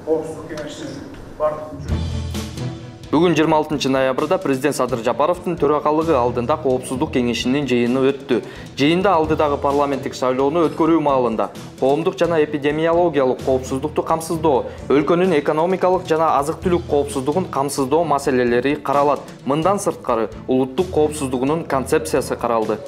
Коопсуздук кеңешинин бардык. Бүгүн 26 ноябрда президент Садыр Жапаровдун төрагалыгы алдында Коопсуздук кеңешинин жыйыны өттү. Жыйында алдыдагы парламенттик шайлоону өткөрүү маалында коомдук жана эпидемиологиялык коопсуздукту камсыздоо, өлкөнүн экономикалык жана азык-түлүк коопсуздугун камсыздоо маселелери каралат. Мындан сырткары улуттук коопсуздугунун концепциясы каралды.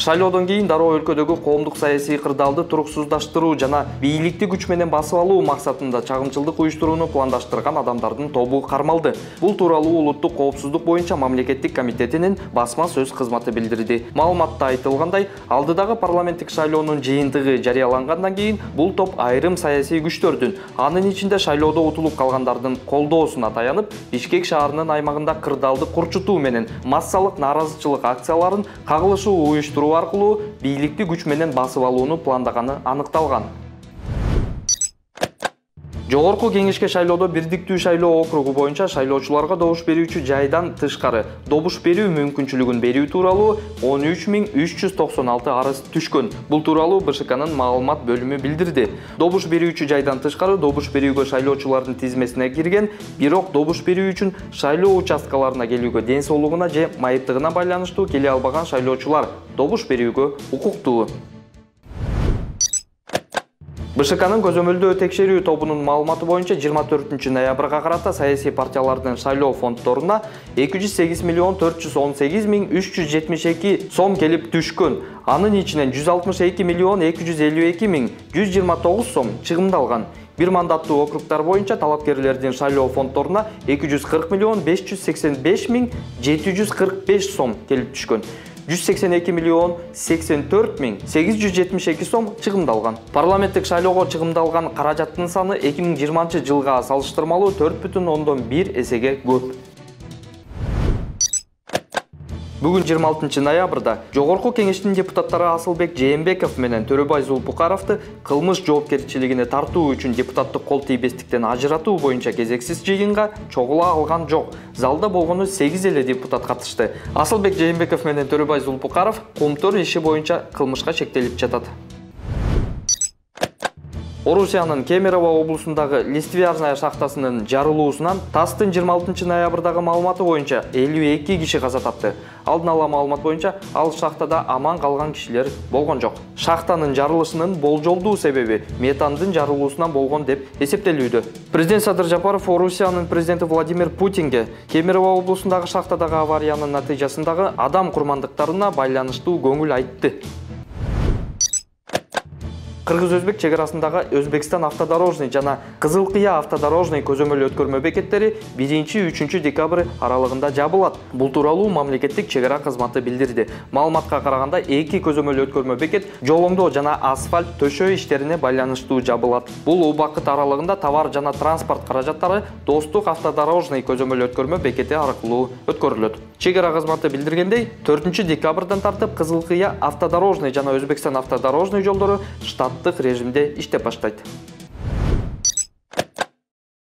Шайлоодон кийин дароо өлкөдөгү коомдук саясий кырдаалды туруксуздаштыруу жана бийликти күч менен басып алуу максатында чагымчылдык уюштурууну пландаштырган адамдардын тобу кармалды. Бул тууралуу улуттук коопсуздук боюнча мамлекеттик комитетинин басма сөз кызматы билдирди. Маалыматта айтылгандай, алдыдагы парламенттик шайлоонун жыйынтыгы жарыялангандан кийин бул топ айрым саясий күчтөрдүн, анын ичинде шайлоодо утулуп калгандардын колдоосуна таянып, Бишкек шаарынын аймагында кырдаалды курчутуу менен массалык нааразычылык акцияларын кагылышуу уюштуруу аркылуу бийликти күч менен басып алууну пландаганы аныкталган. Жогорку кеңешке шайлоодо бирдиктүү шайлоо округу боюнча шайлоочуларга добуш берүүчү жайдан тышкары добуш берүү мүмкүнчүлүгүн берүү тууралуу 13396 арыз түшкөн. Бул тууралуу БШКнын маалымат бөлүмү билдирди. Добуш берүүчү жайдан тышкары добуш берүүгө шайлоочулардын тизмесине кирген, бирок добуш берүү үчүн шайлоо участкаларына келүүгө ден соолугуна же майыптыгына байланыштуу келе албаган шайлоочулар добуш берүүгө укуктуу. БШКнын көзөмөлдөө текшерүү тобунун маалыматы боюнча 24 ноябрга карата саясий партиялардын шайлоо фонддоруна 208 миллион 418 миң 372 сом келип түшкөн. Анын ичинен 162 миллион 252 миң 129 сом чыгымдалган. Бир мандаттуу округдар боюнча талапкерлердин шайлоо фонддоруна 240 миллион 585 миң 745 сом келип түшкөн. 182 миллион 84 миң 872 сом чыгымдалган. Парламенттик шайлоого чыгымдалган каражаттын саны 2020 жылга салыштырмалуу 4,1 эсеге көп. Бүгүн 26 ноябрда Жогорку кеңештин депутаттары Асылбек Жээнбеков менен Төрөбай Зулпукаровду кылмыш жоопкерчилигине тартуу үчүн депутаттык кол тийбестиктен ажыратуу боюнча кезексиз жыйынга чогула алган жок. Залда болгону 8 эле депутат катышты. Асылбек Жээнбеков менен Төрөбай Зулпукаров Кумтөр иши боюнча кылмышка шектелип жатат. Орусиянын Кемерово облусундагы Листвярная шахтасынын жарылуусунан ТАССтын 26 ноябрдагы маалыматы боюнча 52 киши каза тапты. Алдын ала маалымат боюнча ал шахтада аман калган кишилер болгон жок. Шахтанын жарылышынын болжолдуу себеби метандын жарылуусунан болгон деп эсептелүүдө. Президент Садыр Жапаров Орусиянын президенти Владимир Путинге Кемерово облусундагы шахтадагы авариянын натыйжасындагы адам курмандыктарына байланыштуу көңүл айтты. Кыргыз-Өзбек чегарасындагы Өзбекстан автодорожный жана Кызылкыя автодорожный көзөмөл өткөрмө бекеттери 1-3 декабрь аралыгында жабылат. Бул тууралуу мамлекеттик чегара кызматы билдирди. Маалыматка караганда 2 көзөмөл өткөрмө бекет жолоңдоо жана асфальт төшөө иштерине байланыштуу жабылат. Бул убакыт аралыгында товар жана транспорт каражаттары Достук автодорожный көзөмөл өткөрмө бекети аркылуу өткөрүлөт. Чегара кызматы билдиргендей, 4 декабрдан тартып Кызылкыя автодорожный жана Өзбекстан автодорожный жолдору штаттык режимде иштеп баштайт.